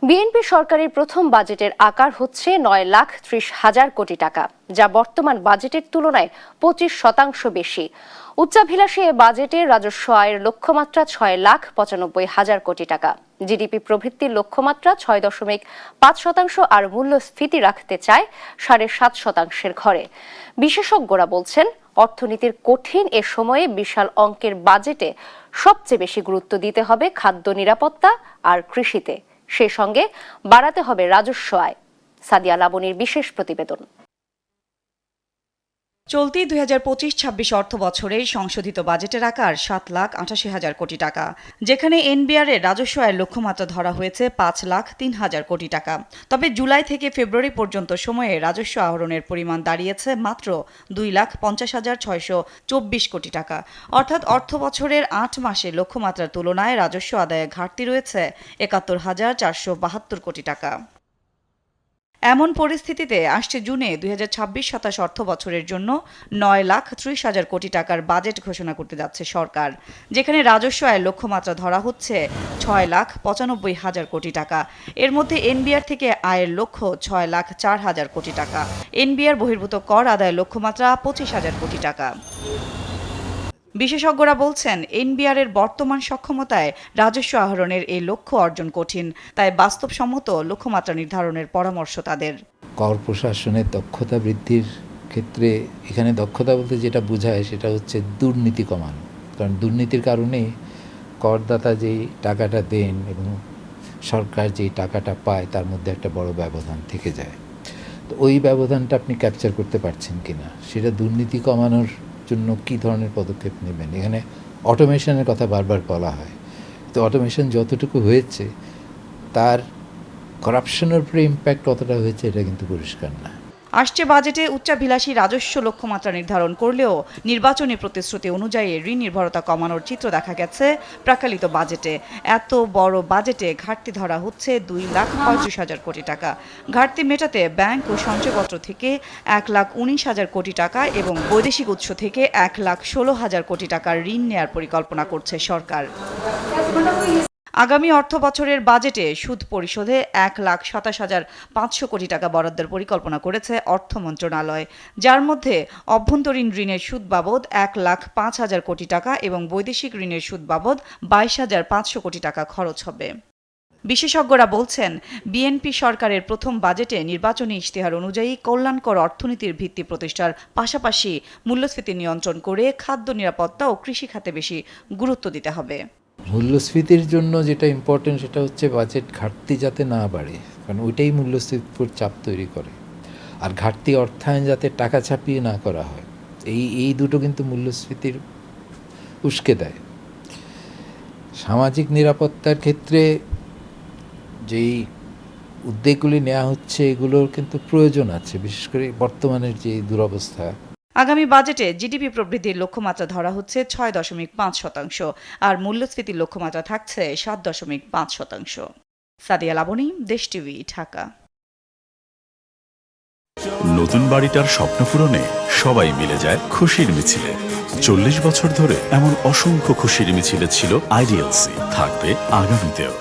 BNP সরকারের প্রথম বাজেটের আকার হচ্ছে 9,30,000 কোটি টাকা, যা বর্তমান বাজেটের তুলনায় 25% বেশি। উচ্চাভিলাষী এ বাজেটে রাজস্ব আয়ের লক্ষ্যমাত্রা 6,95,000 কোটি টাকা, জিডিপি প্রবৃদ্ধির লক্ষ্যমাত্রা 6.5% আর মূল্যস্ফীতি রাখতে চায় 7.5%-এর ঘরে। বিশেষজ্ঞরা বলছেন, অর্থনীতির কঠিন এ সময়ে বিশাল অঙ্কের বাজেটে সবচেয়ে বেশি গুরুত্ব দিতে হবে খাদ্য নিরাপত্তা আর কৃষিতে। সেই সঙ্গে বাড়াতে হবে রাজস্ব আয়। সাদিয়া লাবনীর বিশেষ প্রতিবেদন। চলতি 2025-26 অর্থ বছরের সংশোধিত বাজেটের আকার 7,88,000 কোটি টাকা, যেখানে এনবিআর এর রাজস্ব আয়ের লক্ষ্যমাত্রা ধরা হয়েছে 5,03,000 কোটি টাকা। তবে জুলাই থেকে ফেব্রুয়ারি পর্যন্ত সময়ে রাজস্ব আহরণের পরিমাণ দাঁড়িয়েছে মাত্র 2,50,624 কোটি টাকা। অর্থাৎ অর্থ বছরের 8 মাসে লক্ষ্যমাত্রার তুলনায় রাজস্ব আদায়ে ঘাটতি রয়েছে 71,472 কোটি টাকা। এমন পরিস্থিতিতে আসছে জুনে 2026-27 অর্থ বছরের জন্য 9,30,000 কোটি টাকার বাজেট ঘোষণা করতে যাচ্ছে সরকার, যেখানে রাজস্ব আয়ের লক্ষ্যমাত্রা ধরা হচ্ছে 6,95,000 কোটি টাকা। এর মধ্যে এনবিআর থেকে আয়ের লক্ষ্য 6,04,000 কোটি টাকা। এনবিআর বহির্ভূত কর আদায়ের লক্ষ্যমাত্রা 25,000 কোটি টাকা। বিশেষজ্ঞরা বলছেন, এনবিআর এর বর্তমান সক্ষমতায় রাজস্ব আহরণের এই লক্ষ্য অর্জন কঠিন, তাই বাস্তবসম্মত লক্ষ্যমাত্রা নির্ধারণের পরামর্শ তাদের। কর প্রশাসনের দক্ষতা বৃদ্ধির ক্ষেত্রে এখানে দক্ষতা বলতে যেটা বোঝায় সেটা হচ্ছে দুর্নীতি কমানো, কারণ দুর্নীতির কারণে করদাতা যেই টাকাটা দেন এবং সরকার যেই টাকাটা পায় তার মধ্যে একটা বড় ব্যবধান থেকে যায়। তো ওই ব্যবধানটা আপনি ক্যাপচার করতে পারছেন কিনা, সেটা দুর্নীতি কমানোর জন্য কী ধরনের পদক্ষেপ নেবেন। এখানে অটোমেশনের কথা বারবার বলা হয়, তো অটোমেশন যতটুকু হয়েছে তার করাপশনের উপরে ইম্প্যাক্ট কতটা হয়েছে এটা কিন্তু পরিষ্কার না। আসছে বাজেটে উচ্চাভিলাষী রাজস্ব লক্ষ্যমাত্রা নির্ধারণ করলেও নির্বাচনী প্রতিশ্রুতি অনুযায়ী ঋণ নির্ভরতা কমানোর চিত্র দেখা গেছে প্রাক্কালিত বাজেটে। এত বড় বাজেটে ঘাটতি ধরা হচ্ছে 2,35,000 কোটি টাকা। ঘাটতি মেটাতে ব্যাংক ও সঞ্চয়পত্র থেকে 1,19,000 কোটি টাকা এবং বৈদেশিক উৎস থেকে 1,16,000 কোটি টাকার ঋণ নেয়ার পরিকল্পনা করছে সরকার। আগামী অর্থ বছরের বাজেটে সুদ পরিশোধে 1,27,500 কোটি টাকা বরাদ্দের পরিকল্পনা করেছে অর্থ মন্ত্রণালয়, যার মধ্যে অভ্যন্তরীণ ঋণের সুদ বাবদ 1,05,000 কোটি টাকা এবং বৈদেশিক ঋণের সুদ বাবদ 22,500 কোটি টাকা খরচ হবে। বিশেষজ্ঞরা বলছেন, বিএনপি সরকারের প্রথম বাজেটে নির্বাচনী ইশতেহার অনুযায়ী কল্যাণকর অর্থনীতির ভিত্তি প্রতিষ্ঠার পাশাপাশি মূল্যস্ফীতি নিয়ন্ত্রণ করে খাদ্য নিরাপত্তা ও কৃষি খাতে বেশি গুরুত্ব দিতে হবে। মূল্যস্ফীতির জন্য যেটা ইম্পর্টেন্ট সেটা হচ্ছে বাজেট ঘাটতি যাতে না বাড়ে, কারণ ওইটাই মূল্যস্ফীতির উপর চাপ তৈরি করে। আর ঘাটতি অর্থায়ন যাতে টাকা ছাপিয়ে না করা হয়, এই দুটো কিন্তু মূল্যস্ফীতির উস্কে দেয়। সামাজিক নিরাপত্তার ক্ষেত্রে যেই উদ্যোগগুলি নেওয়া হচ্ছে এগুলোর কিন্তু প্রয়োজন আছে, বিশেষ করে বর্তমানের যে দুরবস্থা। আগামী বাজেটে জিডিপি প্রবৃদ্ধির লক্ষ্যমাত্রা ধরা হচ্ছে 6.5% আর মূল্যস্ফীতির লক্ষ্যমাত্রা থাকছে 7.5%। সাদিয়া লাবনী, দেশ টিভি, ঢাকা। নতুন বাড়িটার স্বপ্ন পূরণে সবাই মিলে যায় খুশির মিছিলে। 40 বছর ধরে এমন অসংখ্য খুশির মিছিলে ছিল আইডিএলসি, থাকবে আগামীতেও।